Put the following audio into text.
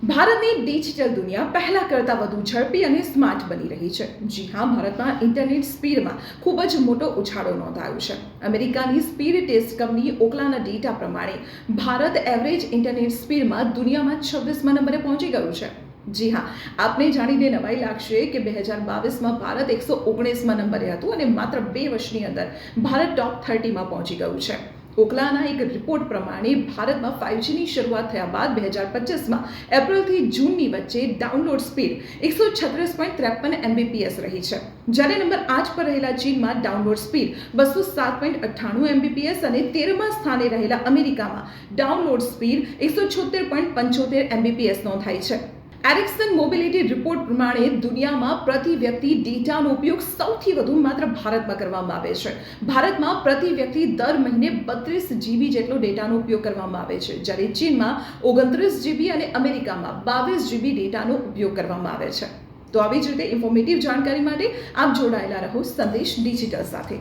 ભારતની ડિજિટલ દુનિયા પહેલા કરતાં વધુ ઝડપી અને સ્માર્ટ બની રહી છે. જી હા, ભારતમાં ઇન્ટરનેટ સ્પીડમાં ખૂબ જ મોટો ઉછાળો નોંધાયો છે. અમેરિકાની સ્પીડ ટેસ્ટ કંપની ઓકલાના ડેટા પ્રમાણે ભારત એવરેજ ઇન્ટરનેટ સ્પીડમાં દુનિયામાં 26મા નંબરે પહોંચી ગયું છે. જી હા, આપને જાણીને નવાઈ લાગશે કે 2022માં ભારત 119મા નંબરે હતું અને માત્ર 2 વર્ષની અંદર ભારત ટોપ 30માં પહોંચી ગયું છે. ઓકલાના એક રિપોર્ટ પ્રમાણે ભારતમાં 5Gની શરૂઆત થયા બાદ 2025માં એપ્રિલથી જૂનની વચ્ચે ડાઉનલોડ સ્પીડ 136.53 Mbps રહી છે, જ્યારે નંબર 8 પર રહેલા ચીનમાં ડાઉનલોડ સ્પીડ 207.98 Mbps અને 13મા સ્થાને રહેલા અમેરિકામાં ડાઉનલોડ સ્પીડ 176.75 Mbps નોંધાઈ છે. એરિક્સન મોબિલિટી રિપોર્ટ પ્રમાણે દુનિયામાં પ્રતિ વ્યક્તિ ડેટાનો ઉપયોગ સૌથી વધુ માત્ર ભારતમાં કરવામાં આવે છે. ભારતમાં પ્રતિ વ્યક્તિ દર મહિને 32 GB જેટલો ડેટાનો ઉપયોગ કરવામાં આવે છે, જ્યારે ચીનમાં 29 GB અને અમેરિકામાં 22 GB ડેટાનો ઉપયોગ કરવામાં આવે છે. તો આવી જ રીતે ઇન્ફોર્મેટિવ જાણકારી માટે આપ જોડાયેલા રહો સંદેશ ડિજિટલ સાથે.